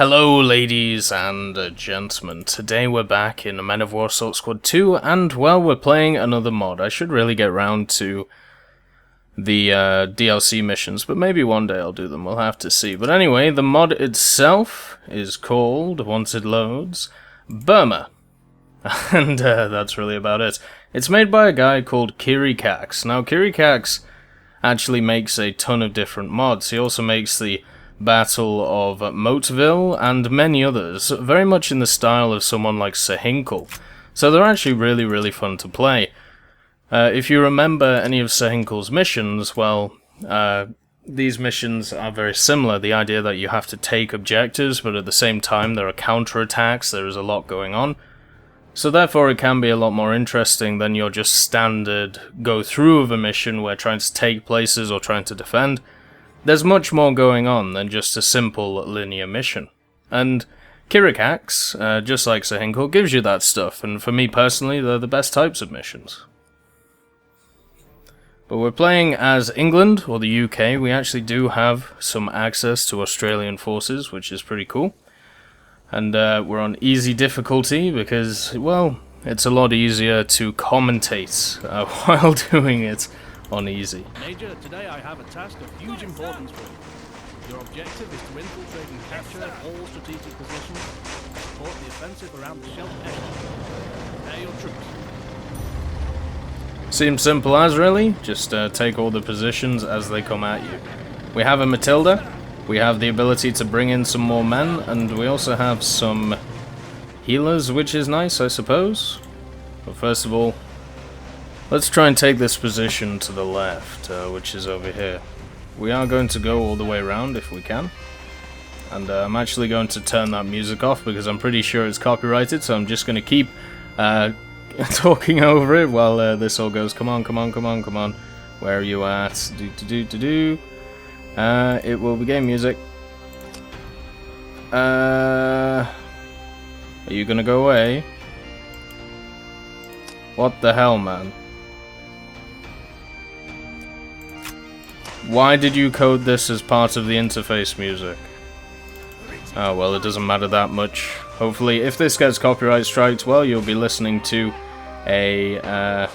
Hello ladies and gentlemen, today we're back in Men of War Assault Squad 2 and, well, we're playing another mod. I should really get round to the DLC missions, but maybe one day I'll do them, we'll have to see. But anyway, the mod itself is called, once it loads, Burma. And that's really about it. It's made by a guy called Kirikax. Now, Kirikax actually makes a ton of different mods. He also makes the Battle of Moatville and many others, very much in the style of someone like Sir Hinkel. So they're actually really fun to play. If you remember any of Sir Hinkel's missions, well, these missions are very similar. The idea that you have to take objectives, but at the same time there are counterattacks, there is a lot going on. So therefore it can be a lot more interesting than your just standard go-through of a mission where trying to take places or trying to defend. There's much more going on than just a simple linear mission. And Kirikax, just like Sir Hinkel, gives you that stuff, and for me personally, they're the best types of missions. But we're playing as England, or the UK. We actually do have some access to Australian forces, which is pretty cool. And we're on easy difficulty because, well, it's a lot easier to commentate while doing it on easy. Major, today I have a task of huge importance for you. Your objective is to infiltrate and capture all strategic positions, support the offensive around the shelter area. Prepare your troops. Seems simple as, really. Just take all the positions as they come at you. We have a Matilda, we have the ability to bring in some more men, and we also have some healers, which is nice, I suppose. But first of all, let's try and take this position to the left, which is over here. We are going to go all the way around if we can. And I'm actually going to turn that music off because I'm pretty sure it's copyrighted, so I'm just going to keep talking over it while this all goes. Come on. Where are you at? It will be game music. Are you going to go away? What the hell, man? Why did you code this as part of the interface music? Oh well, it doesn't matter that much. Hopefully, if this gets copyright striked, well, you'll be listening to a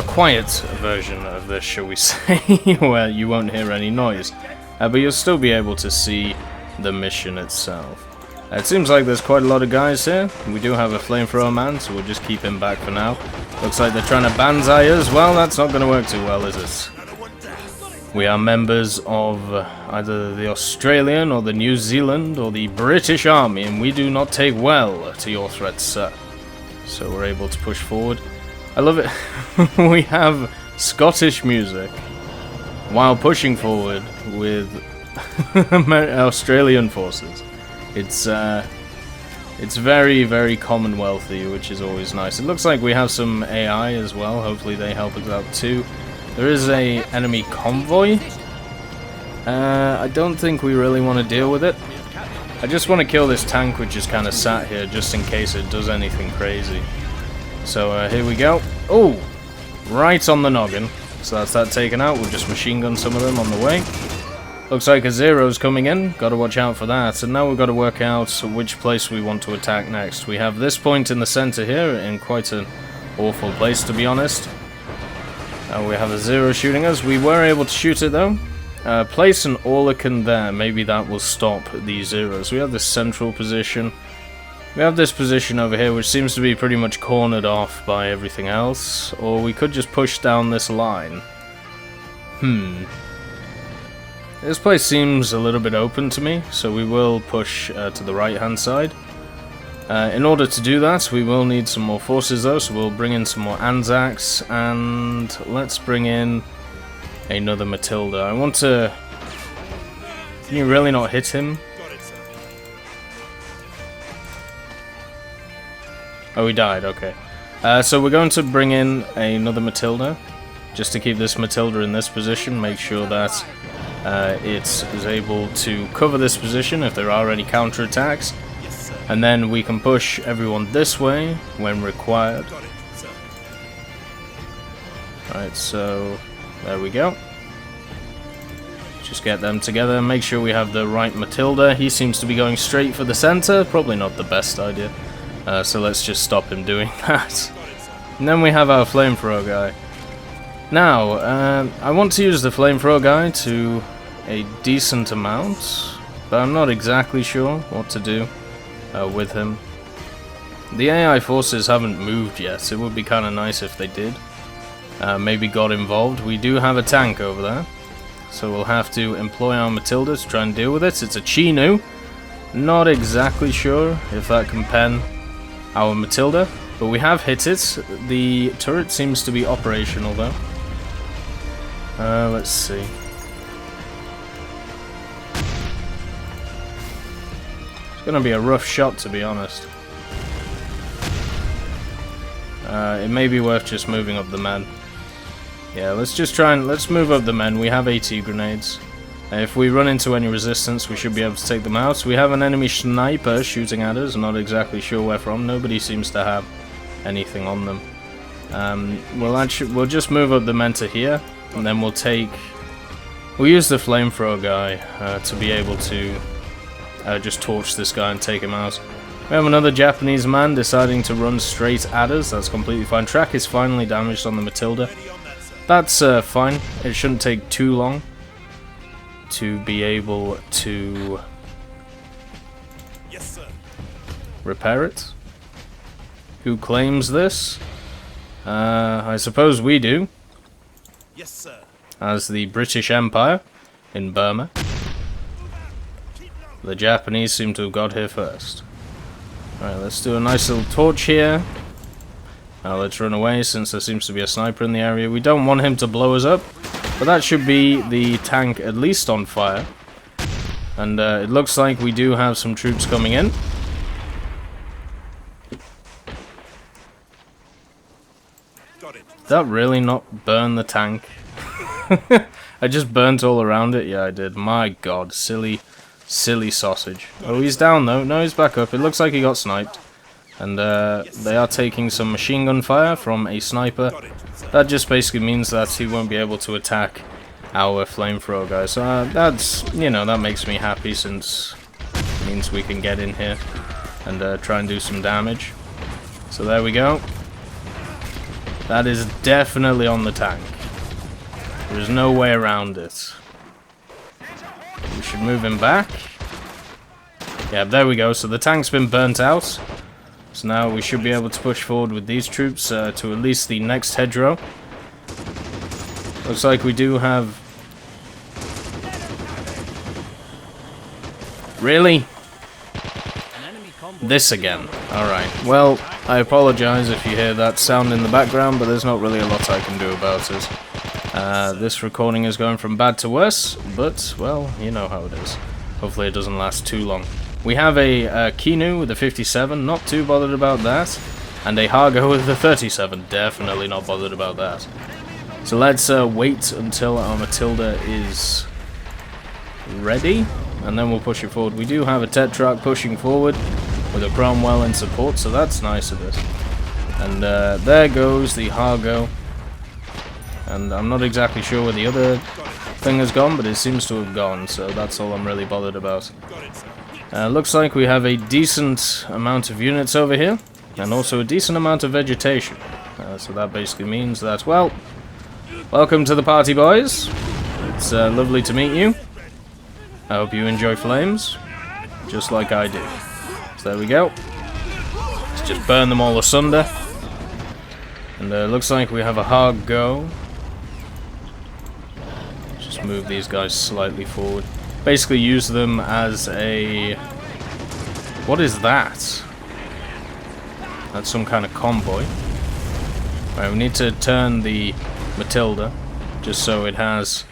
quiet version of this, shall we say, where you won't hear any noise. But you'll still be able to see the mission itself. It seems like there's quite a lot of guys here. We do have a flamethrower man, so we'll just keep him back for now. Looks like they're trying to banzai us. Well, that's not going to work too well, is it? We are members of either the Australian or the New Zealand or the British Army, and we do not take well to your threats, sir. So we're able to push forward. I love it. We have Scottish music while pushing forward with Australian forces. It's very Commonwealthy, which is always nice. It looks like we have some AI as well. Hopefully they help us out too. There is a enemy convoy. I don't think we really want to deal with it. I just want to kill this tank which is kind of sat here just in case it does anything crazy. So here we go. Oh, right on the noggin. So that's that taken out. We'll just machine gun some of them on the way. Looks like a Zero's coming in. Got to watch out for that. And now we've got to work out which place we want to attack next. We have this point in the center here in quite an awful place, to be honest. We have a Zero shooting us. We were able to shoot it though. Place an Orlican there. Maybe that will stop these Zeros. We have this central position. We have this position over here which seems to be pretty much cornered off by everything else. Or we could just push down this line. This place seems a little bit open to me, so we will push to the right hand side. In order to do that, we will need some more forces though, so we'll bring in some more Anzacs, and let's bring in another Matilda. I want to... Can you really not hit him? Oh, he died, okay. So we're going to bring in another Matilda, just to keep this Matilda in this position, make sure that it is able to cover this position if there are any counterattacks. And then we can push everyone this way when required. Right, so there we go. Just get them together, make sure we have the right Matilda. He seems to be going straight for the center, probably not the best idea. So let's just stop him doing that. And then we have our flamethrower guy. Now, I want to use the flamethrower guy to a decent amount, but I'm not exactly sure what to do with him. The AI forces haven't moved yet. It would be kind of nice if they did. Maybe got involved. We do have a tank over there, so we'll have to employ our Matilda to try and deal with it. It's a Chinu. Not exactly sure if that can pen our Matilda, but we have hit it. The turret seems to be operational though. Let's see. It's gonna be a rough shot, to be honest. It may be worth just moving up the men. Yeah, let's move up the men. We have AT grenades. If we run into any resistance, we should be able to take them out. We have an enemy sniper shooting at us, not exactly sure where from. Nobody seems to have anything on them. We'll just move up the men to here, and then we'll use the flamethrower guy to be able to just torch this guy and take him out. We have another Japanese man deciding to run straight at us. That's completely fine. Track is finally damaged on the Matilda. That's fine. It shouldn't take too long to be able to repair it. Who claims this? I suppose we do. Yes, sir. As the British Empire in Burma. The Japanese seem to have got here first. Alright, let's do a nice little torch here. Now let's run away since there seems to be a sniper in the area. We don't want him to blow us up, but that should be the tank at least on fire. And it looks like we do have some troops coming in. Got it. Did that really not burn the tank? I just burnt all around it. Yeah, I did. My god, silly sausage. Oh, he's down though. No, he's back up. It looks like he got sniped. And they are taking some machine gun fire from a sniper. That just basically means that he won't be able to attack our flamethrower guy. So that's, you know, that makes me happy, since it means we can get in here and try and do some damage. So there we go. That is definitely on the tank. There's no way around it. We should move him back. Yeah, there we go. So the tank's been burnt out. So now we should be able to push forward with these troops to at least the next hedgerow. Looks like we do have... Really? This again. Alright. Well, I apologize if you hear that sound in the background, but there's not really a lot I can do about it. This recording is going from bad to worse, but, well, you know how it is. Hopefully it doesn't last too long. We have a Kinu with a 57, not too bothered about that. And a Hargo with a 37, definitely not bothered about that. So let's wait until our Matilda is ready, and then we'll push it forward. We do have a Tetrarch pushing forward with a Cromwell in support, so that's nice of it. And there goes the Hargo. And I'm not exactly sure where the other thing has gone, but it seems to have gone, so that's all I'm really bothered about. Looks like we have a decent amount of units over here, and also a decent amount of vegetation. So that basically means that, well, welcome to the party, boys. It's lovely to meet you. I hope you enjoy flames, just like I do. So there we go. Let's just burn them all asunder. And looks like we have a hard go. Just move these guys slightly forward. Basically use them as a... What is that? That's some kind of convoy. Right, we need to turn the Matilda, just so it has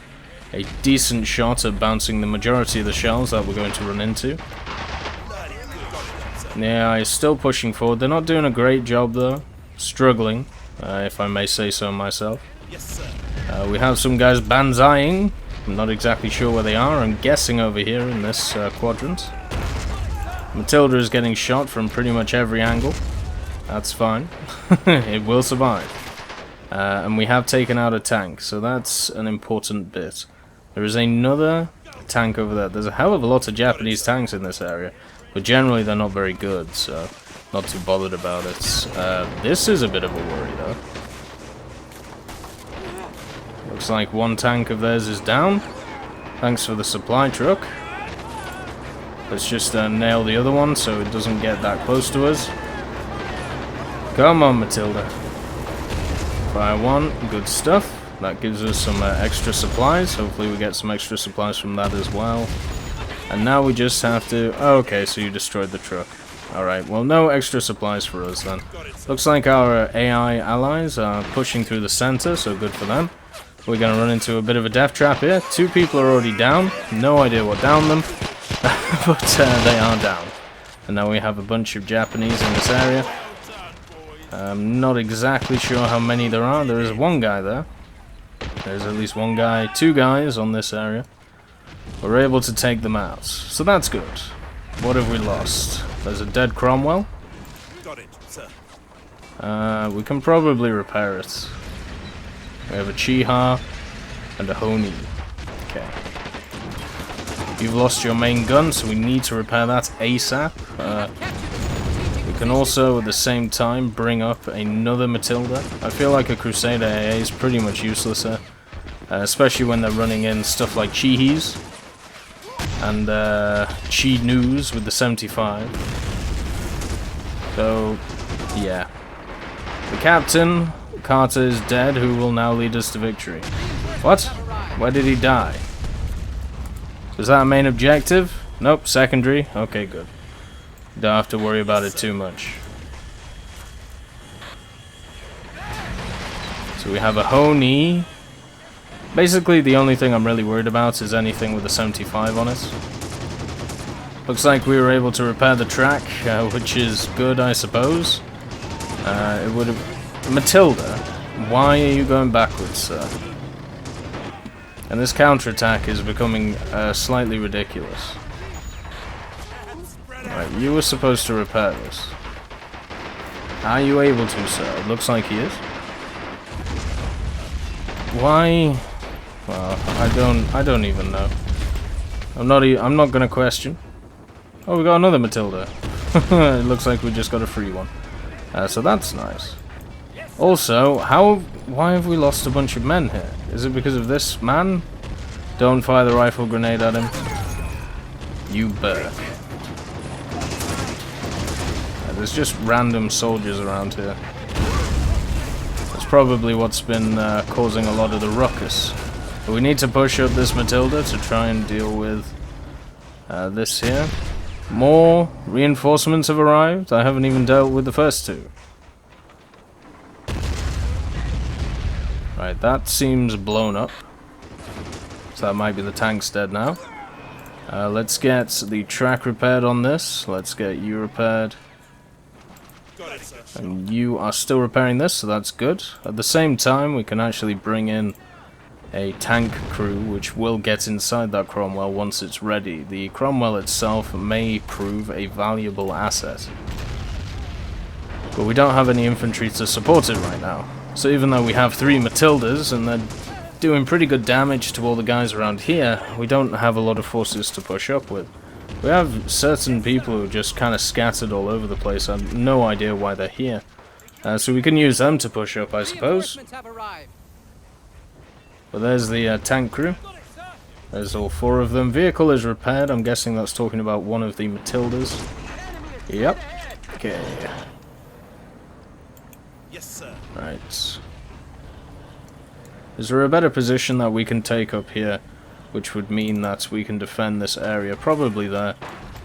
a decent shot at bouncing the majority of the shells that we're going to run into. Yeah, he's still pushing forward. They're not doing a great job though. Struggling, if I may say so myself. We have some guys banzaiing. I'm not exactly sure where they are. I'm guessing over here in this quadrant. Matilda is getting shot from pretty much every angle. That's fine. It will survive. And we have taken out a tank, so that's an important bit. There is another tank over there. There's a hell of a lot of Japanese tanks in this area, but generally they're not very good, so not too bothered about it. This is a bit of a worry, though. Looks like one tank of theirs is down. Thanks for the supply truck. Let's just nail the other one so it doesn't get that close to us. Come on, Matilda. Fire one. Good stuff. That gives us some extra supplies. Hopefully we get some extra supplies from that as well. And now we just have to... Oh, okay, so you destroyed the truck. Alright, well, no extra supplies for us then. Looks like our AI allies are pushing through the center, so good for them. We're going to run into a bit of a death trap here. 2 people are already down. No idea what downed them. But they are down. And now we have a bunch of Japanese in this area. I'm not exactly sure how many there are. There is one guy there. There's at least one guy, 2 guys on this area. We're able to take them out. So that's good. What have we lost? There's a dead Cromwell. Got it, sir. We can probably repair it. We have a Chiha and a Honi. Okay. You've lost your main gun, so we need to repair that ASAP. We can also, at the same time, bring up another Matilda. I feel like a Crusader AA is pretty much useless here. Especially when they're running in stuff like Chihis and Chi News with the 75. So, yeah. The captain, Carter, is dead, who will now lead us to victory. What? Where did he die? Was that a main objective? Nope, secondary. Okay, good. Don't have to worry about it too much. So we have a Honi. Basically, the only thing I'm really worried about is anything with a 75 on it. Looks like we were able to repair the track, which is good, I suppose. It would have... Matilda, why are you going backwards, sir? And this counterattack is becoming slightly ridiculous. Right, you were supposed to repair this. Are you able to, sir? It looks like he is. Why? Well, I don't even know. I'm not gonna question. Oh, we got another Matilda. It looks like we just got a free one. So that's nice. Also, why have we lost a bunch of men here? Is it because of this man? Don't fire the rifle grenade at him. You Burke. There's just random soldiers around here. That's probably what's been causing a lot of the ruckus. But we need to push up this Matilda to try and deal with this here. More reinforcements have arrived. I haven't even dealt with the first 2. Right, that seems blown up. So that might be the tank's dead now. Let's get the track repaired on this. Let's get you repaired. Got it, sir. And you are still repairing this, so that's good. At the same time, we can actually bring in a tank crew, which will get inside that Cromwell once it's ready. The Cromwell itself may prove a valuable asset. But we don't have any infantry to support it right now. So even though we have 3 Matildas, and they're doing pretty good damage to all the guys around here, we don't have a lot of forces to push up with. We have certain people who are just kind of scattered all over the place. I have no idea why they're here. So we can use them to push up, I suppose. But there's the tank crew. There's all 4 of them. Vehicle is repaired. I'm guessing that's talking about one of the Matildas. Yep. Okay. Yes, sir. Right. Is there a better position that we can take up here, which would mean that we can defend this area? Probably there,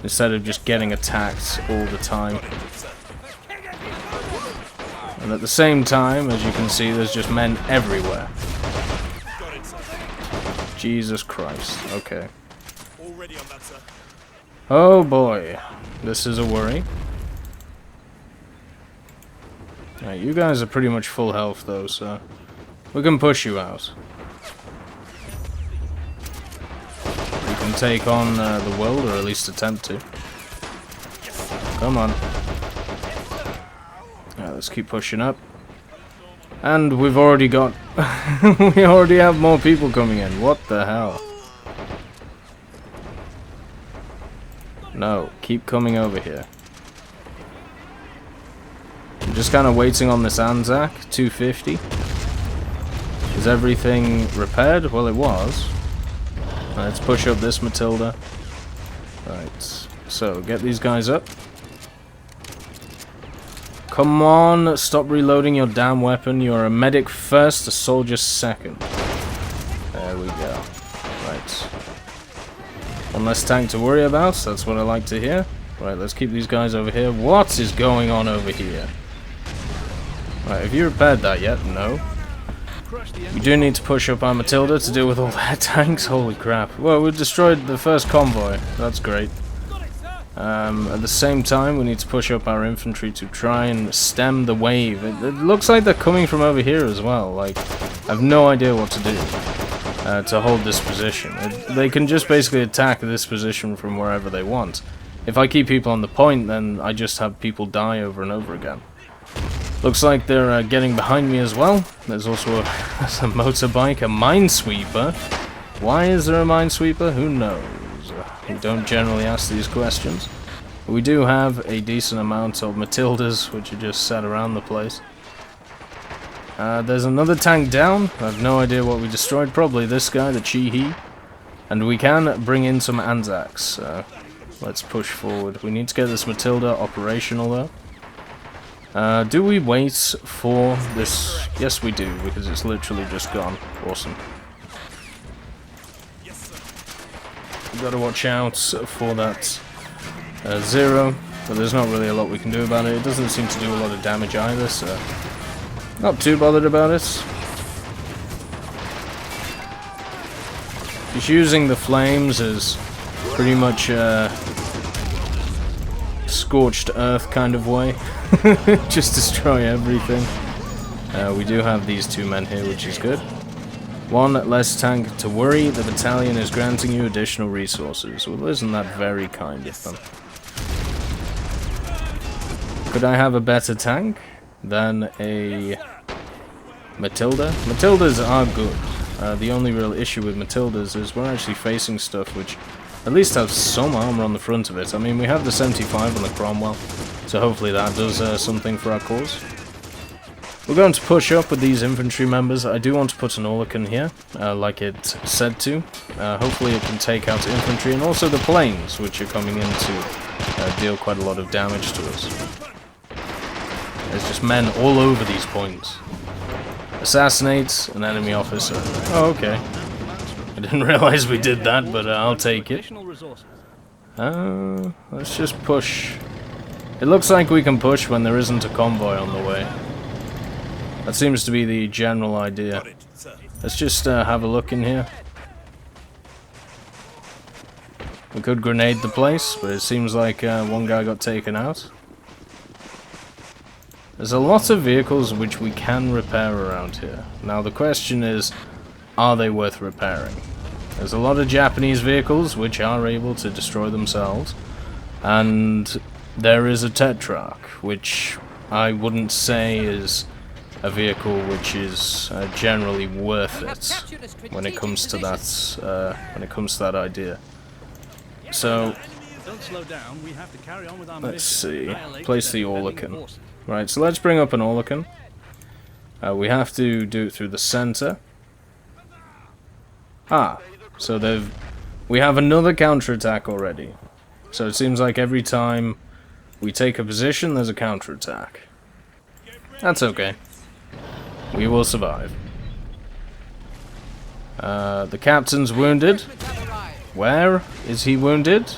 instead of just getting attacked all the time. And at the same time, as you can see, there's just men everywhere. Jesus Christ. Okay. Already on that, sir. Oh boy. This is a worry. Right, you guys are pretty much full health though, so we can push you out. We can take on the world, or at least attempt to. Come on. Right, let's keep pushing up. And we've already got... we already have more people coming in. What the hell? No, keep coming over here. I'm just kind of waiting on this Anzac, 250. Is everything repaired? Well, it was. Let's push up this Matilda. Right, so get these guys up. Come on, stop reloading your damn weapon. You're a medic first, a soldier second. There we go. Right. One less tank to worry about, that's what I like to hear. Right, let's keep these guys over here. What is going on over here? Right, have you repaired that yet? No. We do need to push up our Matilda to deal with all their tanks. Holy crap. Well, we destroyed the first convoy. That's great. At the same time, we need to push up our infantry to try and stem the wave. It looks like they're coming from over here as well. Like, I have no idea what to do to hold this position. They can just basically attack this position from wherever they want. If I keep people on the point, then I just have people die over and over again. Looks like they're getting behind me as well. There's also a motorbike, a minesweeper. Why is there a minesweeper? Who knows? We don't generally ask these questions. But we do have a decent amount of Matildas, which are just sat around the place. There's another tank down. I have no idea what we destroyed. Probably this guy, the Chi-He. And we can bring in some Anzacs. Let's push forward. We need to get this Matilda operational though. Do we wait for this? Yes, we do, because it's literally just gone. Awesome. We've got to watch out for that zero, but there's not really a lot we can do about it. It doesn't seem to do a lot of damage either, so not too bothered about it. Just using the flames as pretty much scorched earth kind of way. Just destroy everything. We do have these two men here, which is good. One less tank to worry. The battalion is granting you additional resources. Well, isn't that very kind of them? Could I have a better tank than a Matilda? Matildas are good. The only real issue with Matildas is we're actually facing stuff which at least has some armor on the front of it. I mean, we have the 75 on the Cromwell, so hopefully that does something for our cause. We're going to push up with these infantry members. I do want to put an Orlican here, like it said to. Hopefully it can take out infantry and also the planes, which are coming in to deal quite a lot of damage to us. There's just men all over these points. Assassinate an enemy officer. Oh, okay. I didn't realize we did that, but I'll take it. Let's just push. It looks like we can push when there isn't a convoy on the way. That seems to be the general idea. Let's just have a look in here. We could grenade the place, but it seems like one guy got taken out. There's a lot of vehicles which we can repair around here. Now the question is, are they worth repairing? There's a lot of Japanese vehicles which are able to destroy themselves, and there is a Tetrarch, which I wouldn't say is a vehicle which is generally worth it when it comes to that idea. So let's see. Place the Orlican. Right, so let's bring up an Orlican. We have to do it through the center. So we have another counterattack already. So it seems like every time we take a position, there's a counterattack. That's okay. We will survive. The captain's wounded. Where is he wounded?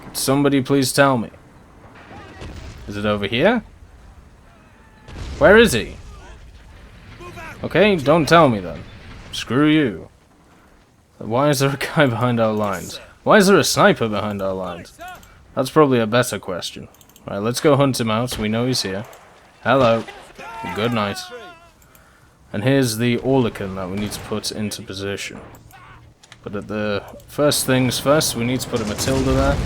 Could somebody please tell me? Is it over here? Where is he? Okay, don't tell me then. Screw you. Why is there a guy behind our lines? Why is there a sniper behind our lines? That's probably a better question. Right, let's go hunt him out. We know he's here. Hello. Good night. And here's the Orlican that we need to put into position. But at the first things first, we need to put a Matilda there,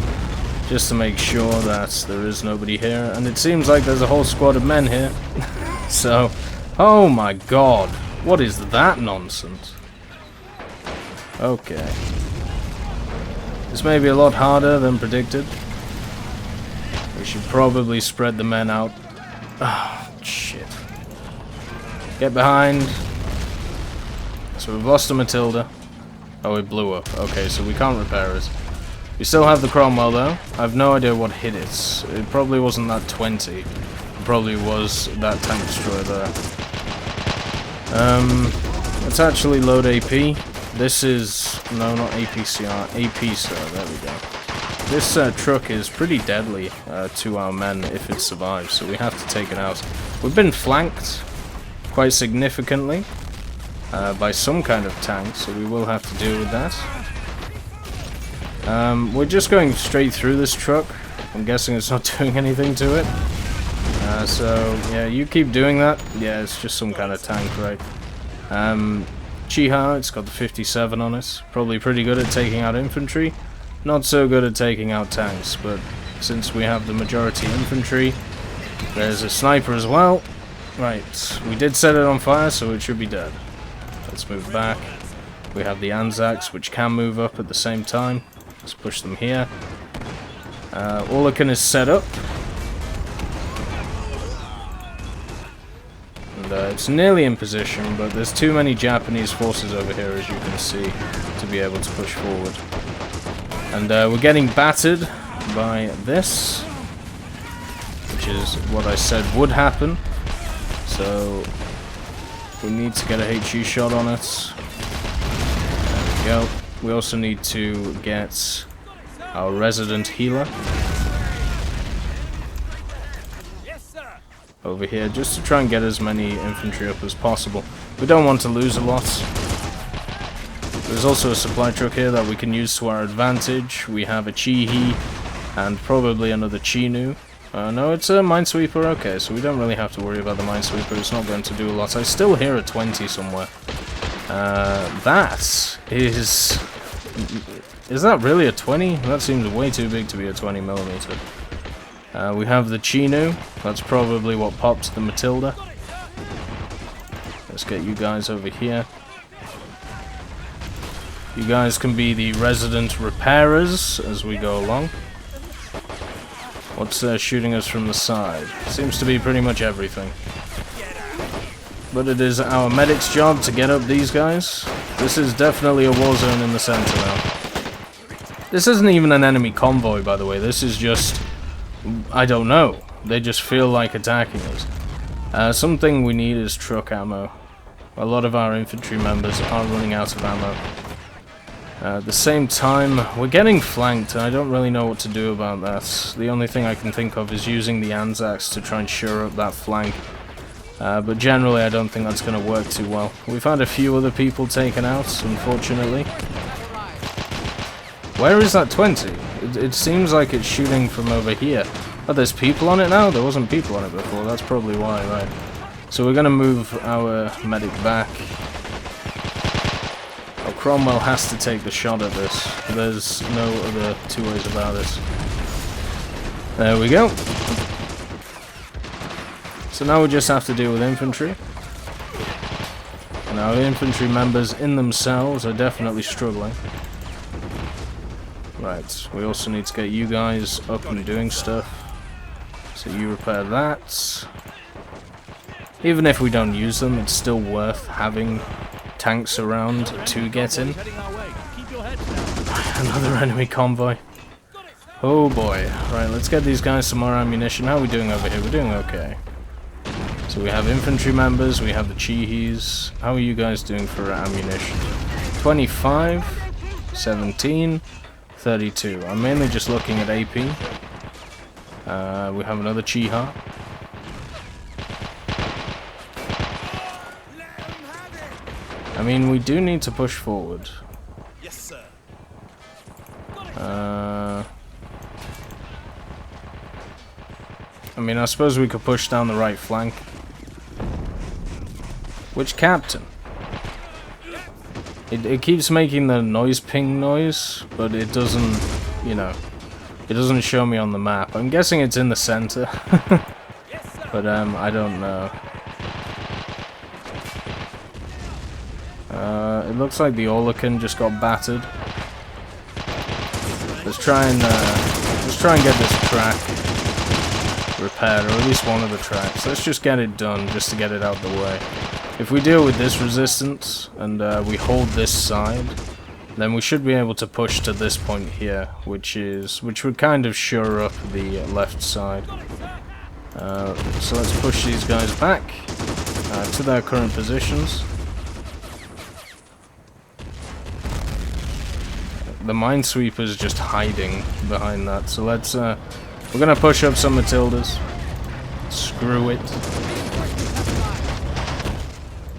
just to make sure that there is nobody here. And it seems like there's a whole squad of men here. So, oh my god, what is that nonsense? Okay. This may be a lot harder than predicted. We should probably spread the men out. Oh, shit. Get behind. So we've lost a Matilda. Oh, it blew up. Okay, so we can't repair it. We still have the Cromwell, though. I have no idea what hit it. It probably wasn't that 20. It probably was that tank destroyer there. Let's actually load AP. This is... no, not APCR. AP, sir. There we go. This truck is pretty deadly to our men if it survives, so we have to take it out. We've been flanked quite significantly by some kind of tank, so we will have to deal with that. We're just going straight through this truck. I'm guessing it's not doing anything to it. So, yeah, you keep doing that. Yeah, it's just some kind of tank, right? Chiha, it's got the 57 on it. Probably pretty good at taking out infantry. Not so good at taking out tanks, but since we have the majority infantry, there's a sniper as well. Right, we did set it on fire, so it should be dead. Let's move back. We have the Anzacs, which can move up at the same time. Let's push them here. Orlican is set up. And it's nearly in position, but there's too many Japanese forces over here, as you can see, to be able to push forward. And we're getting battered by this, which is what I said would happen. So we need to get a HE shot on it. There we go. We also need to get our resident healer over here, just to try and get as many infantry up as possible. We don't want to lose a lot. There's also a supply truck here that we can use to our advantage. We have a Chihi and probably another Chinu. No, it's a Minesweeper. Okay, so we don't really have to worry about the Minesweeper. It's not going to do a lot. I still hear a 20 somewhere. That is... is that really a 20? That seems way too big to be a 20mm. We have the Chinu. That's probably what popped the Matilda. Let's get you guys over here. You guys can be the resident repairers as we go along. What's shooting us from the side? Seems to be pretty much everything. But it is our medic's job to get up these guys. This is definitely a war zone in the center now. This isn't even an enemy convoy, by the way. This is just... I don't know. They just feel like attacking us. Something we need is truck ammo. A lot of our infantry members are running out of ammo. At the same time, we're getting flanked, and I don't really know what to do about that. The only thing I can think of is using the Anzacs to try and shore up that flank. But generally, I don't think that's going to work too well. We've had a few other people taken out, unfortunately. Where is that 20? It seems like it's shooting from over here. Oh, there's people on it now? There wasn't people on it before. That's probably why, right? So we're going to move our medic back. Oh, Cromwell has to take the shot at this. There's no other two ways about it. There we go. So now we just have to deal with infantry. And our infantry members in themselves are definitely struggling. Right, we also need to get you guys up and doing stuff. So you repair that. Even if we don't use them, it's still worth having tanks around to get in. Another enemy convoy. Oh boy. Right, let's get these guys some more ammunition. How are we doing over here? We're doing okay. So we have infantry members, we have the Chihis. How are you guys doing for ammunition? 25, 17, 32. I'm mainly just looking at AP. We have another Chiha. I mean, we do need to push forward. Yes, sir. I mean, I suppose we could push down the right flank. Which captain? It keeps making the noise ping noise, but it doesn't, you know, it doesn't show me on the map. I'm guessing it's in the center, but I don't know. It looks like the Orlican just got battered. Let's try and get this track repaired, or at least one of the tracks. Let's just get it done, just to get it out of the way. If we deal with this resistance, and we hold this side, then we should be able to push to this point here, which would kind of shore up the left side. So let's push these guys back to their current positions. The minesweeper's just hiding behind that, so let's we're gonna push up some Matildas. Screw it.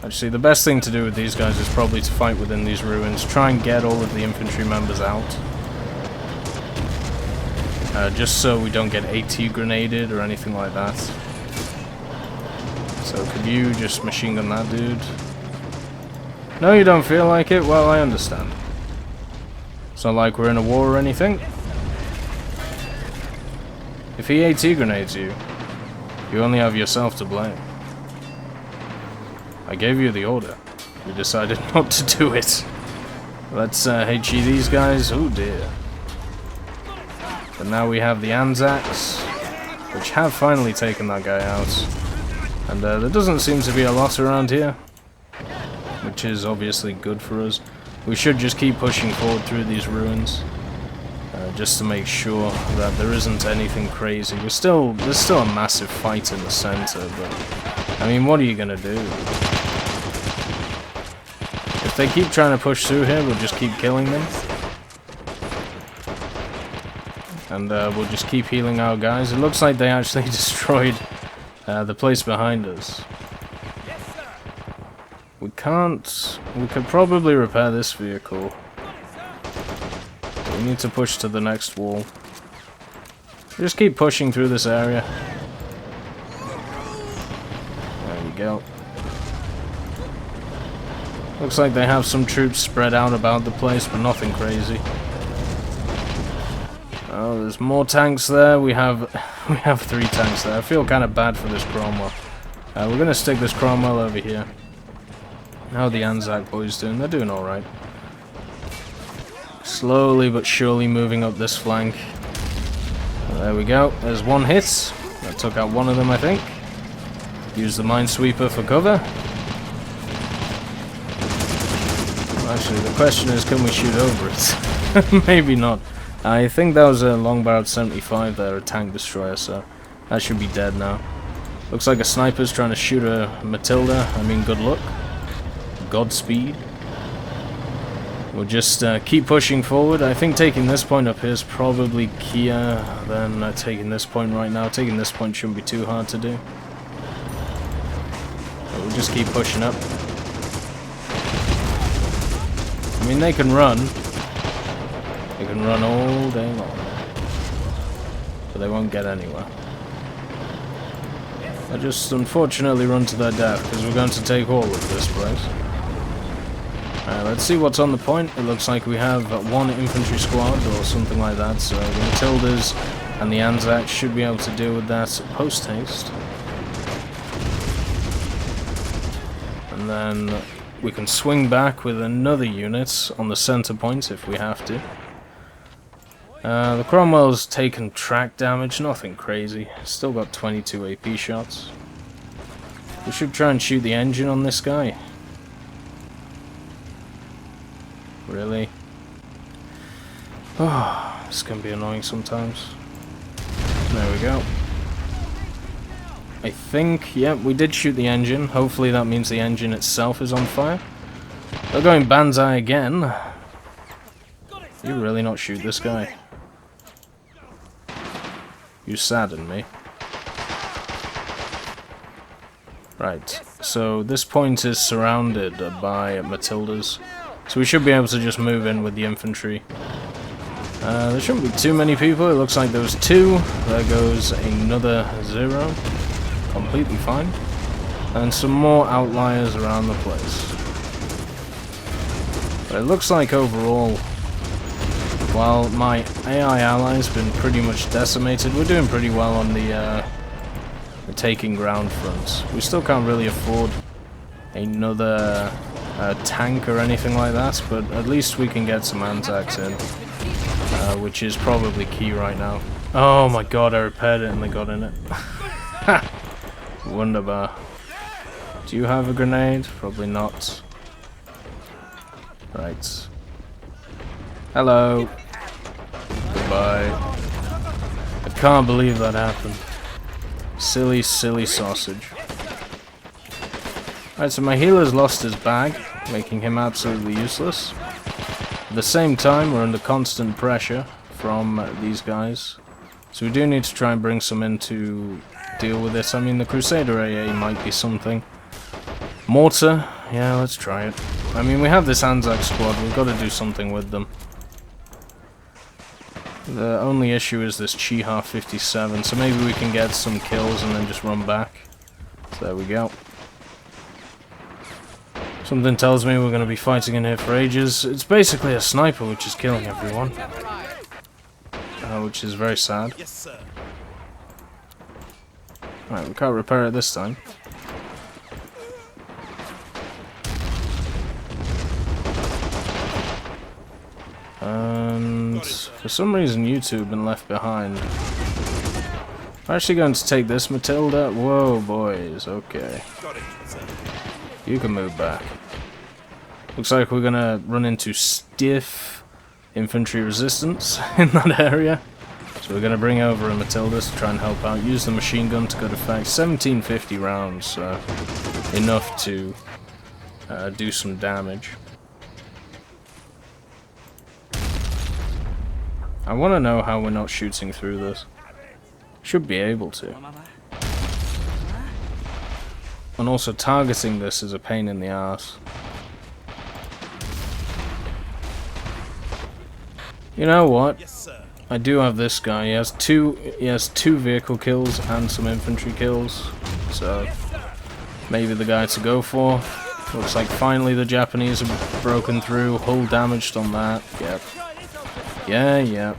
Actually, the best thing to do with these guys is probably to fight within these ruins. Try and get all of the infantry members out. Just so we don't get AT grenaded or anything like that. So could you just machine gun that dude? No, you don't feel like it? Well, I understand. It's not like we're in a war or anything. If he AT grenades you, you only have yourself to blame. I gave you the order. You decided not to do it. Let's HE these guys. Oh dear. But now we have the Anzacs, which have finally taken that guy out. And there doesn't seem to be a lot around here, which is obviously good for us. We should just keep pushing forward through these ruins, just to make sure that there isn't anything crazy. There's still a massive fight in the center, but I mean, what are you gonna do? If they keep trying to push through here, we'll just keep killing them. And we'll just keep healing our guys. It looks like they actually destroyed the place behind us. We could probably repair this vehicle. We need to push to the next wall. Just keep pushing through this area. There we go. Looks like they have some troops spread out about the place, but nothing crazy. Oh, there's more tanks there. We have 3 tanks there. I feel kind of bad for this Cromwell. We're gonna stick this Cromwell over here. How are the Anzac boys doing? They're doing alright. Slowly but surely moving up this flank. There we go. There's one hit. That took out one of them, I think. Use the minesweeper for cover. Actually, the question is, can we shoot over it? Maybe not. I think that was a long-barreled 75 there, a tank destroyer, so that should be dead now. Looks like a sniper's trying to shoot a Matilda. I mean, good luck. Godspeed. We'll just keep pushing forward. I think taking this point up here is probably keyer than taking this point right now. Taking this point shouldn't be too hard to do. But we'll just keep pushing up. I mean, they can run. They can run all day long. But they won't get anywhere. They just unfortunately run to their death because we're going to take all of this place. Let's see what's on the point. It looks like we have one infantry squad or something like that, so the Matildas and the Anzacs should be able to deal with that post-haste. And then we can swing back with another unit on the center point if we have to. The Cromwell's taken track damage, nothing crazy. Still got 22 AP shots. We should try and shoot the engine on this guy. Really? Oh, this can be annoying sometimes. There we go. I think, yeah, we did shoot the engine. Hopefully that means the engine itself is on fire. They're going Banzai again. You really not shoot this guy? You sadden me. Right, so this point is surrounded by Matildas. So we should be able to just move in with the infantry. There shouldn't be too many people. It looks like there was 2. There goes another 0. Completely fine. And some more outliers around the place. But it looks like overall, while my AI ally has been pretty much decimated, we're doing pretty well on the taking ground front. We still can't really afford another tank or anything like that, but at least we can get some Anzacs in. which is probably key right now. Oh my god, I repaired it and they got in it. Ha! Wunderbar. Do you have a grenade? Probably not. Right. Hello. Goodbye. I can't believe that happened. Silly, silly sausage. Alright, so my healer's lost his bag, making him absolutely useless. At the same time, we're under constant pressure from these guys. So we do need to try and bring some in to deal with this. I mean, the Crusader AA might be something. Mortar? Yeah, let's try it. I mean, we have this Anzac squad, we've got to do something with them. The only issue is this Chiha 57, so maybe we can get some kills and then just run back. So there we go. Something tells me we're going to be fighting in here for ages. It's basically a sniper which is killing everyone. Which is very sad. Yes, sir. Right, we can't repair it this time. And for some reason YouTube been left behind. I'm actually going to take this Matilda. Whoa, boys. Okay. Got it, sir. You can move back. Looks like we're gonna run into stiff infantry resistance in that area. So we're gonna bring over a Matilda to try and help out. Use the machine gun to good effect. 1750 rounds, enough to do some damage. I want to know how we're not shooting through this. Should be able to. And also targeting this is a pain in the ass. You know what? Yes, sir. I do have this guy. He has two vehicle kills and some infantry kills. So maybe the guy to go for. Looks like finally the Japanese have broken through. Hull damaged on that. Yep. Yeah.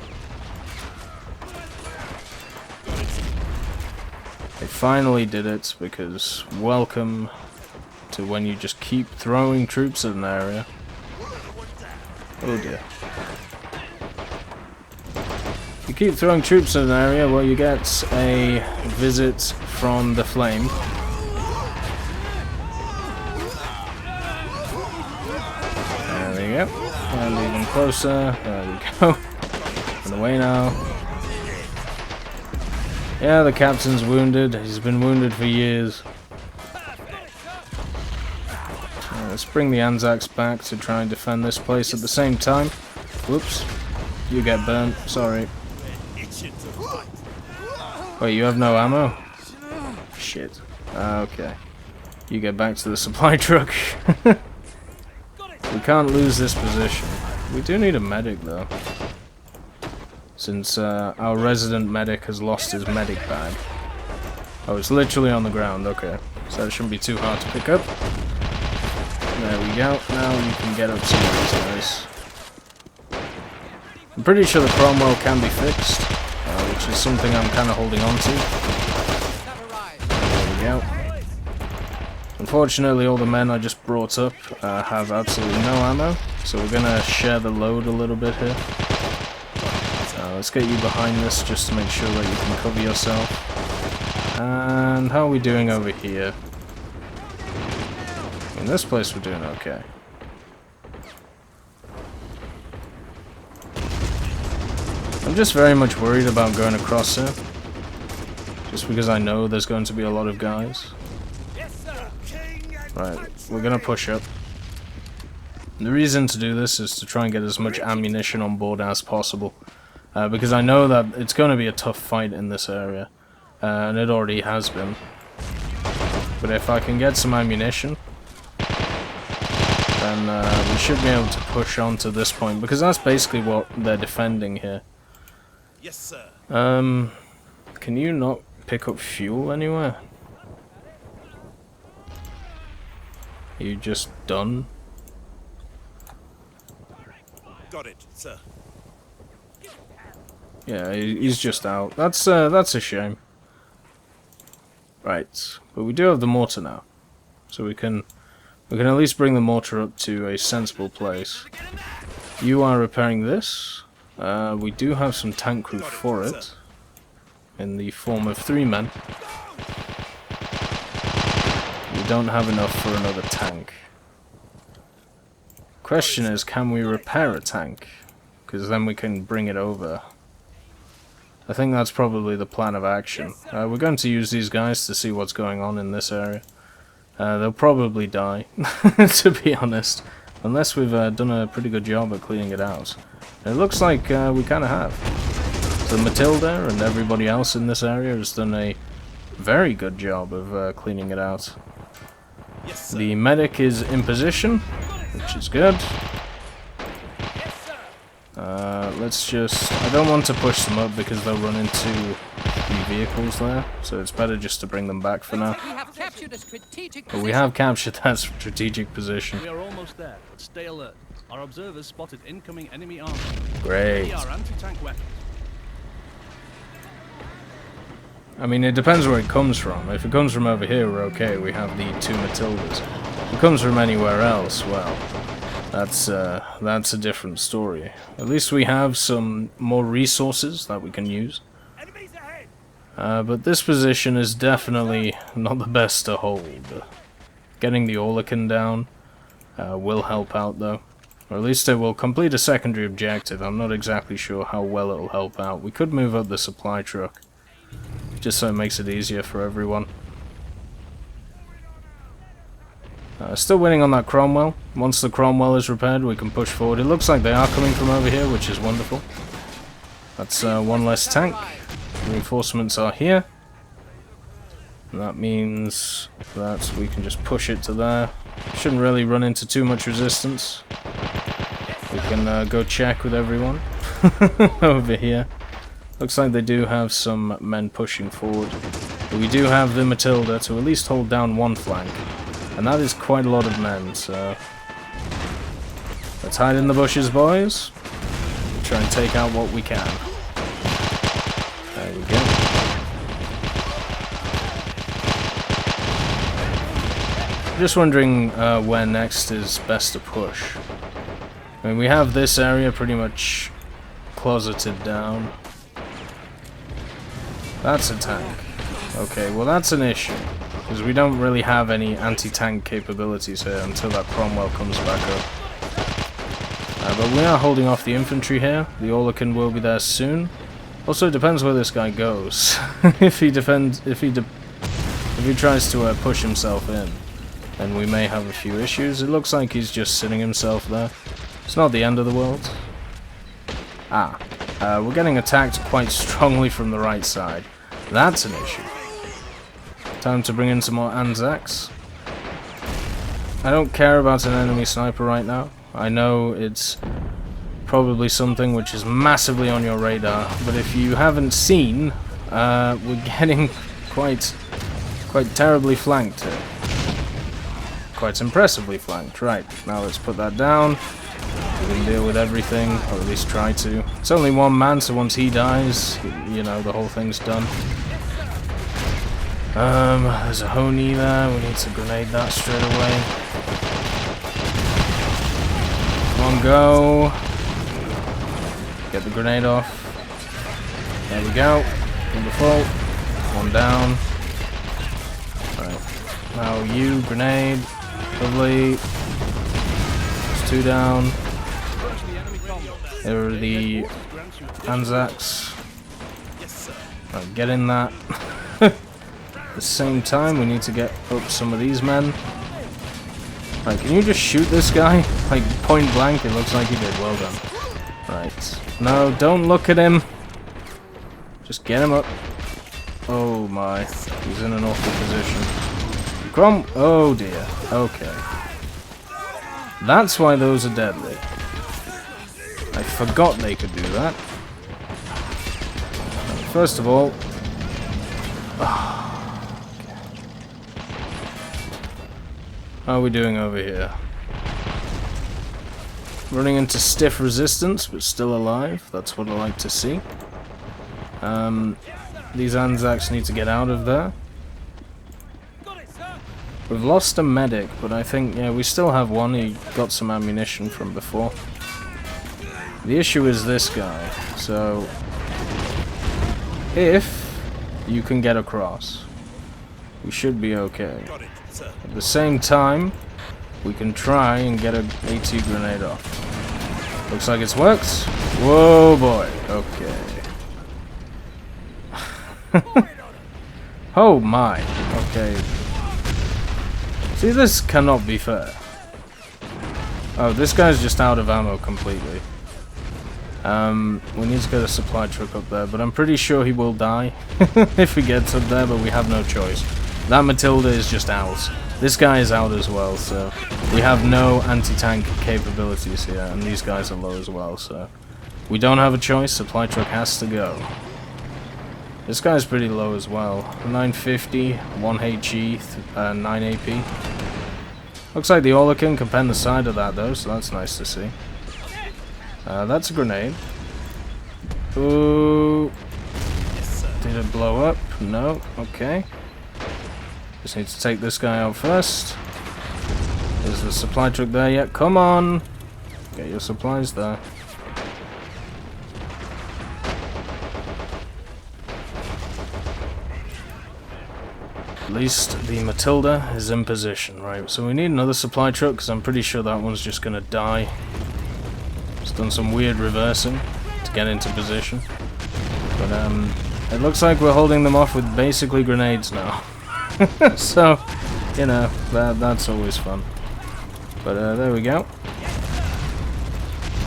They finally did it, because welcome to when you just keep throwing troops in an area. Oh dear. You keep throwing troops in an area, well, you get a visit from the flame. There we go. And even closer. There we go. And away now. Yeah, the captain's wounded. He's been wounded for years. Let's bring the Anzacs back to try and defend this place at the same time. Whoops. You get burnt. Sorry. Wait, you have no ammo? Shit. Okay. You get back to the supply truck. We can't lose this position. We do need a medic, though. Since our resident medic has lost his medic bag. Oh, it's literally on the ground. Okay. So that shouldn't be too hard to pick up. There we go. Now you can get up some of these guys. I'm pretty sure the Cromwell can be fixed, which is something I'm kind of holding on to. There we go. Unfortunately, all the men I just brought up have absolutely no ammo, so we're going to share the load a little bit here. Let's get you behind this just to make sure that you can cover yourself. And how are we doing over here? In this place we're doing okay. I'm just very much worried about going across here. Just because I know there's going to be a lot of guys. Right, we're gonna push up. The reason to do this is to try and get as much ammunition on board as possible. Because I know that it's going to be a tough fight in this area. And it already has been. But if I can get some ammunition, then we should be able to push on to this point. Because that's basically what they're defending here. Yes, sir. Can you not pick up fuel anywhere? Are you just done? Got it, sir. Yeah, he's just out. That's a shame. Right, but we do have the mortar now, so we can at least bring the mortar up to a sensible place. You are repairing this. We do have some tank crew for it, in the form of 3 men. We don't have enough for another tank. Question is, can we repair a tank? Because then we can bring it over. I think that's probably the plan of action. We're going to use these guys to see what's going on in this area. They'll probably die, to be honest, unless we've done a pretty good job at cleaning it out. It looks like we kind of have. So Matilda and everybody else in this area has done a very good job of cleaning it out. Yes, sir. The medic is in position, which is good. Let's just... I don't want to push them up because they'll run into the vehicles there, so it's better just to bring them back for now. But we have captured that strategic position. We are almost there, but stay alert. Our observers spotted incoming enemy armor. Great. They are anti-tank weapons. I mean, it depends where it comes from. If it comes from over here, we're okay. We have the 2 Matildas. If it comes from anywhere else, well, that's a different story. At least we have some more resources that we can use. Enemies ahead. But this position is definitely not the best to hold. Getting the Orlican down will help out, though. Or at least it will complete a secondary objective. I'm not exactly sure how well it will help out. We could move up the supply truck, just so it makes it easier for everyone. Still waiting on that Cromwell. Once the Cromwell is repaired, we can push forward. It looks like they are coming from over here, which is wonderful. That's 1 less tank. Reinforcements are here. And that means that we can just push it to there. Shouldn't really run into too much resistance. We can go check with everyone over here. Looks like they do have some men pushing forward. But we do have the Matilda to at least hold down 1 flank. And that is quite a lot of men, so... Let's hide in the bushes, boys. Try and take out what we can. There we go. Just wondering where next is best to push. I mean, we have this area pretty much closeted down. That's a tank. Okay, well that's an issue, because we don't really have any anti-tank capabilities here until that Cromwell comes back up. But we are holding off the infantry here. The Orlican will be there soon. Also, it depends where this guy goes. if he tries to push himself in, then we may have a few issues. It looks like he's just sitting himself there. It's not the end of the world. We're getting attacked quite strongly from the right side. That's an issue. Time to bring in some more Anzacs. I don't care about an enemy sniper right now. I know it's probably something which is massively on your radar, but if you haven't seen, we're getting quite terribly flanked here. Quite impressively flanked. Right, now let's put that down. We can deal with everything, or at least try to. It's only 1 man, so once he dies, you know, the whole thing's done. There's a Honey there. We need to grenade that straight away. Come on, go. Get the grenade off. There we go. Wonderful. 1 down. Right. Now you, grenade. Lovely. There's 2 down. There are the Anzacs. Right, get in that. At the same time, we need to get up some of these men. Right, can you just shoot this guy? Like, point blank? It looks like he did. Well done. Right. No, don't look at him. Just get him up. Oh my. He's in an awful position. Oh dear. Okay. That's why those are deadly. I forgot they could do that. First of all... How are we doing over here? Running into stiff resistance, but still alive. That's what I like to see. These Anzacs need to get out of there. We've lost a medic, but I think, yeah, we still have one. He got some ammunition from before. The issue is this guy. So, if you can get across, we should be okay. Got it, sir. At the same time, we can try and get a AT grenade off. Looks like it's worked. Whoa, boy. Okay. Oh my. Okay. See, this cannot be fair. Oh, this guy's just out of ammo completely. We need to get a supply truck up there, but I'm pretty sure he will die if he gets up there, but we have no choice. That Matilda is just out. This guy is out as well, so we have no anti-tank capabilities here, and these guys are low as well, so we don't have a choice. Supply truck has to go. This guy's pretty low as well. 950, 1 HE, 9 AP. Looks like the Orlican can pen the side of that though, so that's nice to see. That's a grenade. Ooh. Did it blow up? No. Okay. Just need to take this guy out first. Is the supply truck there yet? Come on! Get your supplies there. At least the Matilda is in position, right? So we need another supply truck, because I'm pretty sure that one's just gonna die. It's done some weird reversing to get into position. But it looks like we're holding them off with basically grenades now. So, you know, that's always fun. But there we go.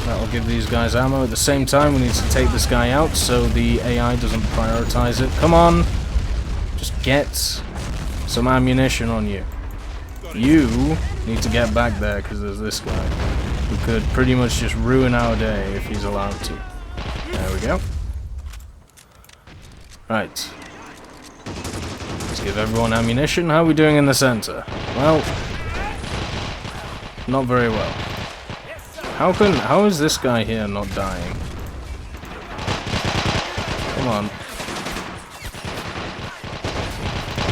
That'll give these guys ammo. At the same time, we need to take this guy out so the AI doesn't prioritize it. Come on! Just get some ammunition on you. You need to get back there because there's this guy who could pretty much just ruin our day if he's allowed to. There we go. Right. Let's give everyone ammunition. How are we doing in the center? Well, not very well. How is this guy here not dying? Come on.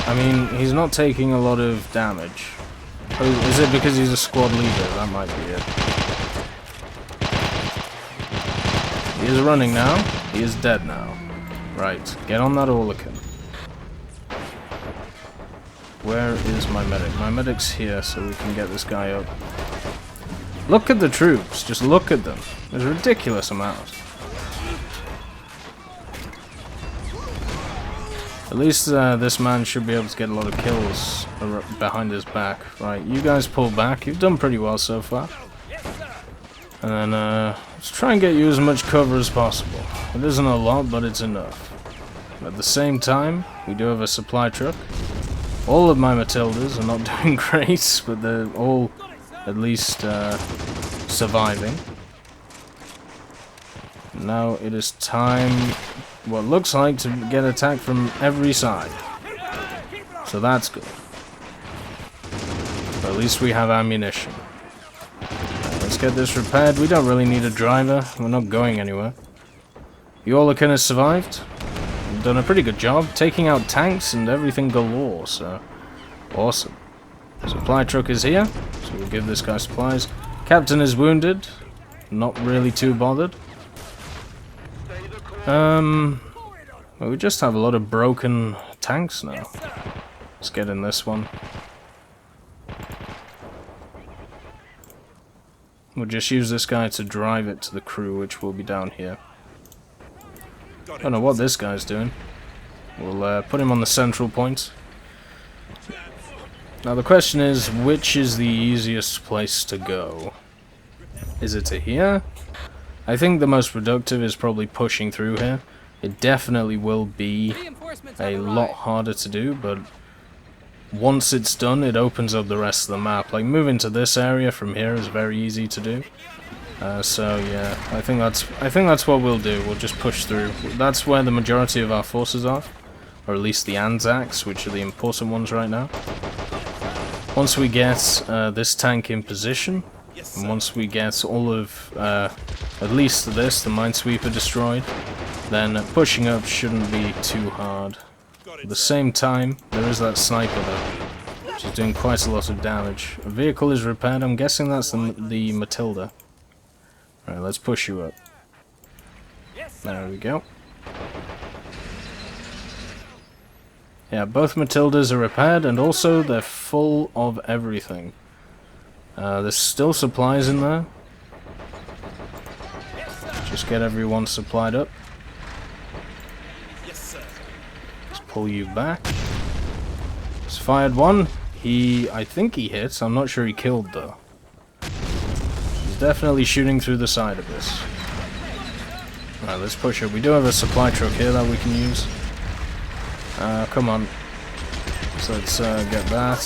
I mean, he's not taking a lot of damage. Oh, is it because he's a squad leader? That might be it. He is running now. He is dead now. Right, get on that Orlican. Where is my medic? My medic's here, so we can get this guy up. Look at the troops. Just look at them. There's a ridiculous amount. At least this man should be able to get a lot of kills behind his back. Right, you guys pull back. You've done pretty well so far. And then let's try and get you as much cover as possible. It isn't a lot, but it's enough. At the same time, we do have a supply truck. All of my Matildas are not doing great, but they're all at least surviving. Now it is time, what looks like, to get attacked from every side. So that's good. But at least we have ammunition. Let's get this repaired. We don't really need a driver. We're not going anywhere. The Orlican has survived. We've done a pretty good job, taking out tanks and everything galore, so awesome. Supply truck is here, so we'll give this guy supplies. Captain is wounded. Not really too bothered. Well, we just have a lot of broken tanks now. Let's get in this one. We'll just use this guy to drive it to the crew, which will be down here. I don't know what this guy's doing. We'll put him on the central point. Now the question is, which is the easiest place to go? Is it to here? I think the most productive is probably pushing through here. It definitely will be a lot harder to do, but once it's done, it opens up the rest of the map. Like, moving to this area from here is very easy to do. So yeah, I think that's what we'll do. We'll just push through. That's where the majority of our forces are, or at least the Anzacs, which are the important ones right now. Once we get this tank in position, and once we get all of at least this, the Minesweeper, destroyed, then pushing up shouldn't be too hard. At the same time, there is that sniper though, which is doing quite a lot of damage. A vehicle is repaired. I'm guessing that's the Matilda. Alright, let's push you up. There we go. Yeah, both Matildas are repaired, and also they're full of everything. There's still supplies in there. Just get everyone supplied up. Yes, sir. Let's pull you back. Just fired one. I think he hit. I'm not sure he killed though. He's definitely shooting through the side of this. Alright, let's push it. We do have a supply truck here that we can use. Come on. So let's get that.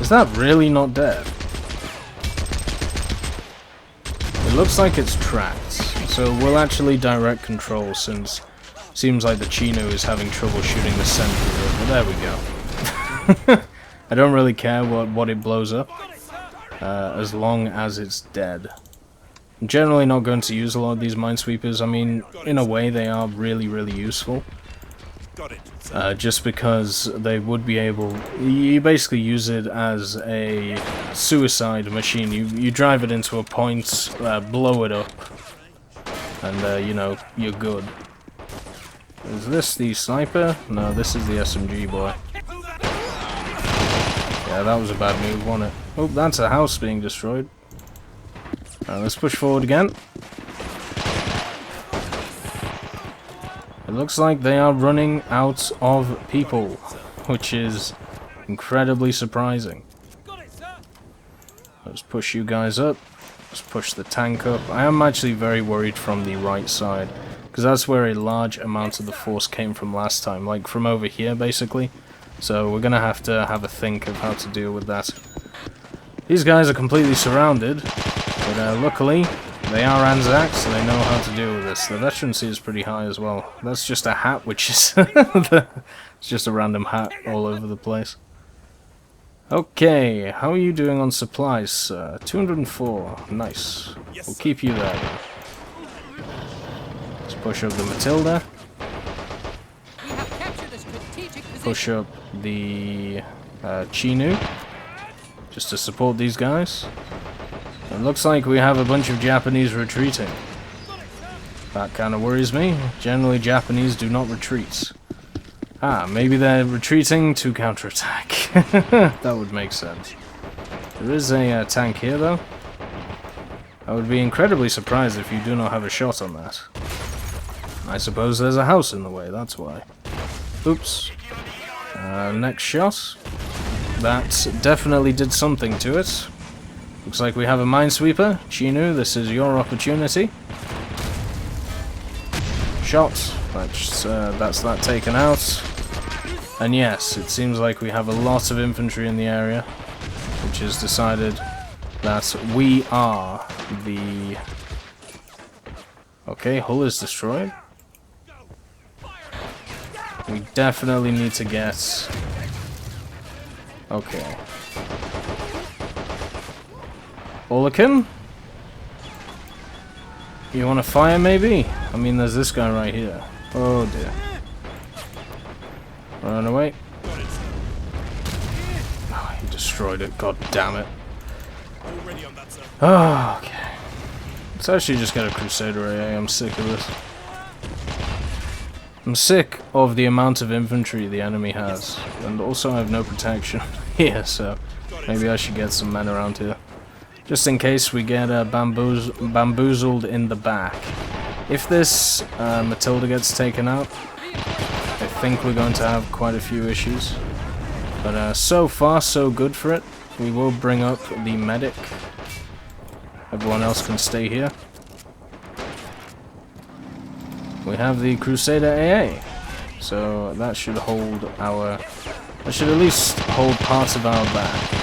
Is that really not dead? It looks like it's tracked. So we'll actually direct control, since it seems like the Chino is having trouble shooting the center of it. But there we go. I don't really care what it blows up, as long as it's dead. I'm generally not going to use a lot of these minesweepers. I mean, in a way they are really, really useful. Got it. Just because they would be able... You basically use it as a suicide machine. You drive it into a point, blow it up, and, you know, you're good. Is this the sniper? No, this is the SMG boy. Yeah, that was a bad move, wasn't it? Oh, that's a house being destroyed. Let's push forward again. It looks like they are running out of people, which is incredibly surprising. Let's push you guys up. Let's push the tank up. I am actually very worried from the right side, because that's where a large amount of the force came from last time, like from over here basically. So we're gonna have to have a think of how to deal with that. These guys are completely surrounded, but luckily they are Anzacs, so they know how to deal with this. The veterancy is pretty high as well. That's just a hat, which is... it's just a random hat all over the place. Okay, how are you doing on supplies, sir? 204. Nice. We'll keep you there. Let's push up the Matilda. Push up the Chinu, just to support these guys. It looks like we have a bunch of Japanese retreating. That kind of worries me. Generally, Japanese do not retreat. Ah, maybe they're retreating to counterattack. That would make sense. There is a tank here, though. I would be incredibly surprised if you do not have a shot on that. I suppose there's a house in the way, that's why. Oops. Next shot. That definitely did something to it. Looks like we have a minesweeper. Chinu, this is your opportunity. Shot. That's that taken out. And yes, it seems like we have a lot of infantry in the area, which has decided that we are the... Okay, hull is destroyed. We definitely need to get... Okay. Olakin? You want to fire, maybe? I mean, there's this guy right here. Oh, dear. Run away. Oh, he destroyed it. God damn it. Oh, okay. Let's actually just get a Crusader AA. I'm sick of this. I'm sick of the amount of infantry the enemy has. And also I have no protection here, so maybe I should get some men around here. Just in case we get bamboozled in the back. If this Matilda gets taken out, I think we're going to have quite a few issues. But so far, so good for it. We will bring up the medic. Everyone else can stay here. We have the Crusader AA. So that should hold our... That should at least hold part of our back.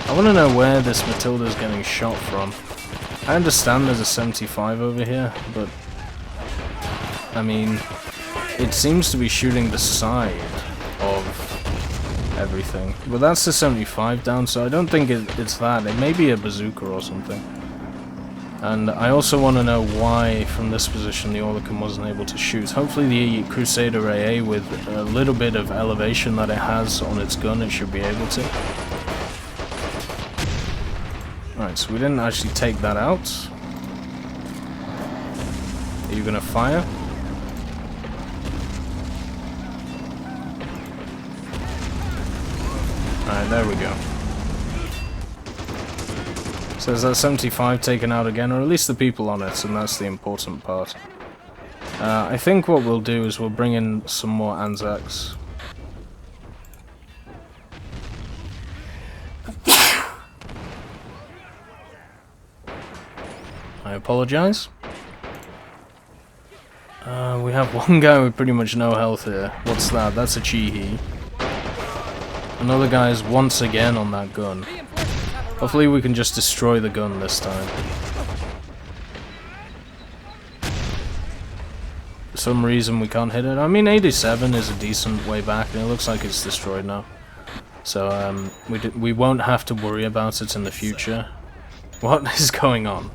I want to know where this Matilda is getting shot from. I understand there's a 75 over here, but... I mean... It seems to be shooting the side of everything. But that's the 75 down, so I don't think it's that. It may be a bazooka or something. And I also want to know why, from this position, the Orlican wasn't able to shoot. Hopefully the Crusader AA, with a little bit of elevation that it has on its gun, it should be able to. Alright, so we didn't actually take that out. Are you gonna fire? Alright, there we go. So is that 75 taken out again, or at least the people on it, and that's the important part. I think what we'll do is we'll bring in some more Anzacs. I apologize. We have one guy with pretty much no health here. What's that? That's a Chihi. Another guy's once again on that gun. Hopefully we can just destroy the gun this time. For some reason we can't hit it. I mean, 87 is a decent way back, and it looks like it's destroyed now. So we won't have to worry about it in the future. What is going on?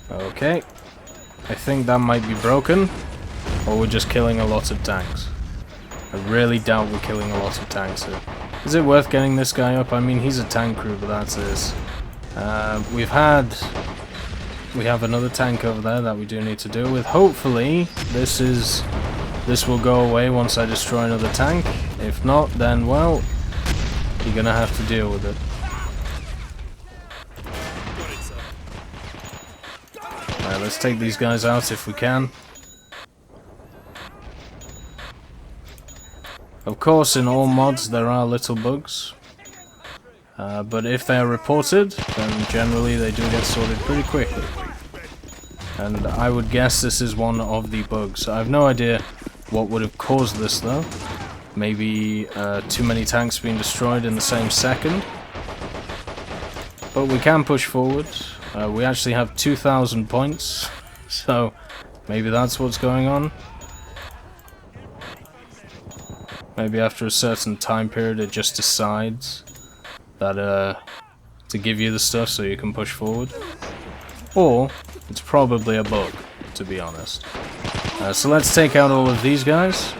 Okay. I think that might be broken, or we're just killing a lot of tanks. I really doubt we're killing a lot of tanks here. Is it worth getting this guy up? I mean, he's a tank crew, but that's it. We have another tank over there that we do need to deal with. Hopefully, this will go away once I destroy another tank. If not, then, well, you're gonna have to deal with it. Alright, let's take these guys out if we can. Of course, in all mods there are little bugs, but if they are reported, then generally they do get sorted pretty quickly. And I would guess this is one of the bugs. I have no idea what would have caused this though. Maybe too many tanks being destroyed in the same second. But we can push forward. We actually have 2,000 points, so maybe that's what's going on. Maybe after a certain time period it just decides that to give you the stuff so you can push forward. Or it's probably a bug, to be honest. So let's take out all of these guys.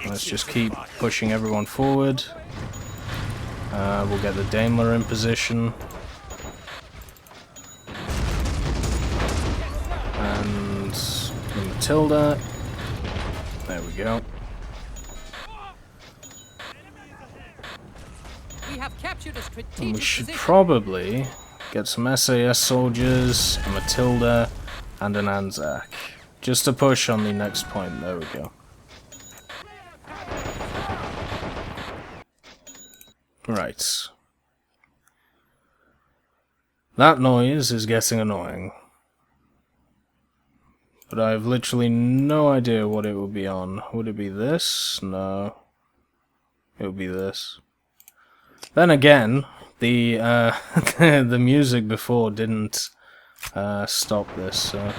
Let's just keep pushing everyone forward. We'll get the Daimler in position. And the Matilda. There we go. And we should probably get some SAS soldiers, a Matilda, and an Anzac. Just to push on the next point. There we go. Right. That noise is getting annoying. But I have literally no idea what it will be on. Would it be this? No. It would be this. Then again, the the music before didn't stop this, so...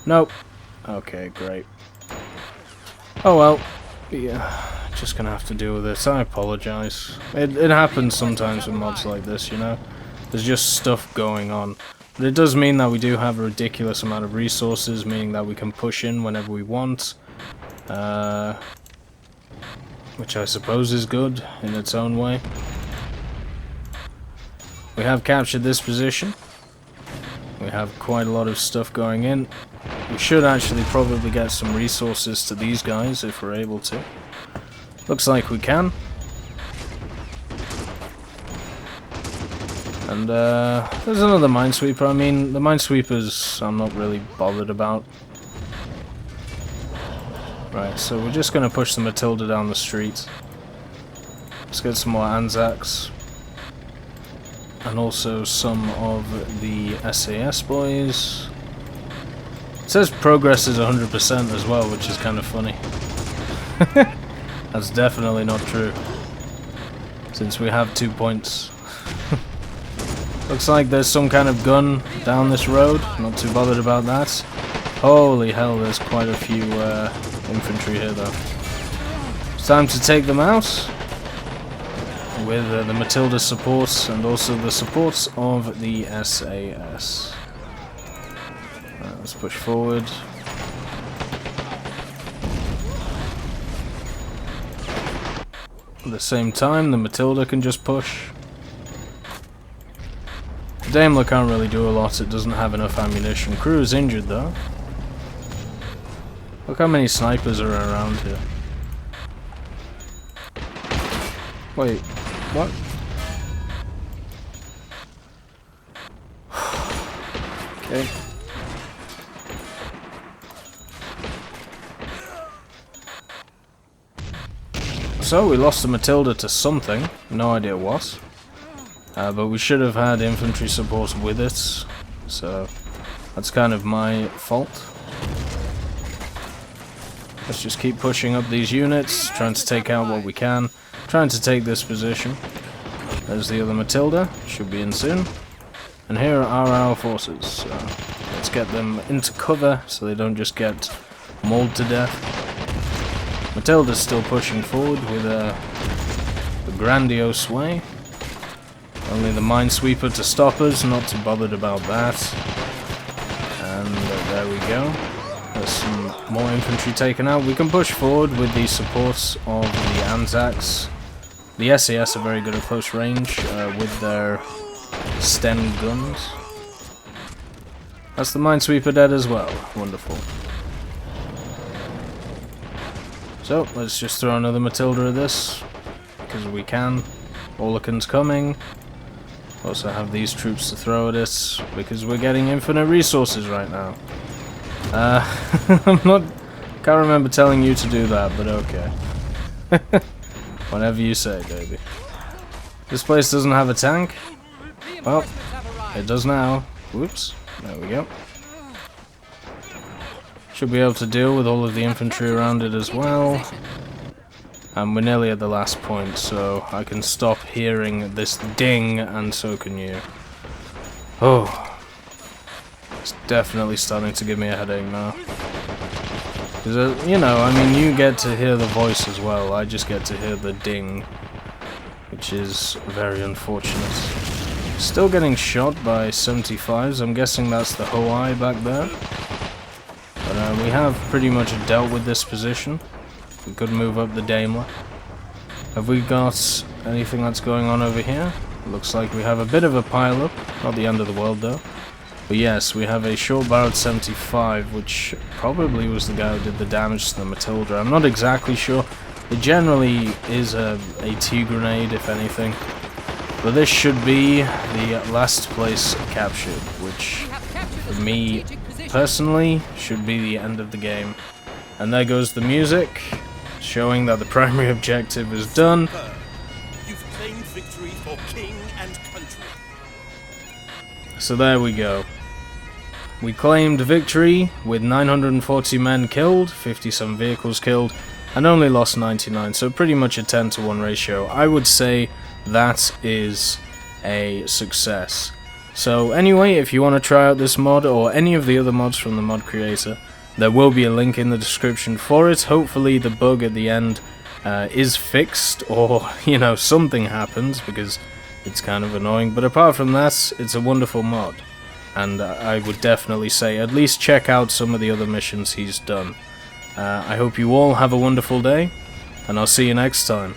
Nope. Okay, great. Oh well. Yeah, just gonna have to deal with it. I apologize. It happens sometimes with mods like this, you know? There's just stuff going on. But it does mean that we do have a ridiculous amount of resources, meaning that we can push in whenever we want. Which I suppose is good in its own way. We have captured this position. We have quite a lot of stuff going in. We should actually probably get some resources to these guys if we're able to. Looks like we can. And there's another minesweeper. I mean, the minesweepers I'm not really bothered about. Right, so we're just going to push the Matilda down the street. Let's get some more Anzacs. And also some of the SAS boys. It says progress is 100% as well, which is kind of funny. That's definitely not true, since we have 2 points. Looks like there's some kind of gun down this road. Not too bothered about that. Holy hell, there's quite a few infantry here though. It's time to take them out with the Matilda support and also the support of the SAS. Right, let's push forward. At the same time, the Matilda can just push. It Daimler can't really do a lot, it doesn't have enough ammunition. Crew is injured though. Look how many snipers are around here. Wait, what? Okay. So we lost the Matilda to something, no idea what. But we should have had infantry support with it, so that's kind of my fault. Let's just keep pushing up these units, trying to take out what we can, trying to take this position. There's the other Matilda, should be in soon. And here are our forces, so let's get them into cover so they don't just get mauled to death. Matilda's still pushing forward with a grandiose way. Only the minesweeper to stop us, not too bothered about that. And there we go. There's some more infantry taken out. We can push forward with the supports of the Anzacs. The SAS are very good at close range with their Sten guns. That's the minesweeper dead as well. Wonderful. So, let's just throw another Matilda at this, because we can. Orlican's coming. Also have these troops to throw at it, because we're getting infinite resources right now. Can't remember telling you to do that, but okay. Whatever you say, baby. This place doesn't have a tank? Well, it does now. Whoops. There we go. Should be able to deal with all of the infantry around it as well. And we're nearly at the last point, so I can stop hearing this ding, and so can you. Oh. It's definitely starting to give me a headache now. Because, you know, I mean, you get to hear the voice as well. I just get to hear the ding, which is very unfortunate. Still getting shot by 75s. I'm guessing that's the Hawaii back there. But we have pretty much dealt with this position. We could move up the Daimler. Have we got anything that's going on over here? Looks like we have a bit of a pile-up. Not the end of the world, though. But yes, we have a short-barreled 75, which probably was the guy who did the damage to the Matilda. I'm not exactly sure. It generally is a T grenade, if anything. But this should be the last place captured, which, for me, personally, should be the end of the game. And there goes the music, showing that the primary objective is done. You've claimed victory for king and country. So there we go. We claimed victory with 940 men killed, 50-some vehicles killed, and only lost 99, so pretty much a 10-to-1 ratio. I would say that is a success. So anyway, if you want to try out this mod or any of the other mods from the mod creator, there will be a link in the description for it. Hopefully the bug at the end is fixed, or, you know, something happens, because it's kind of annoying. But apart from that, it's a wonderful mod. And I would definitely say at least check out some of the other missions he's done. I hope you all have a wonderful day, and I'll see you next time.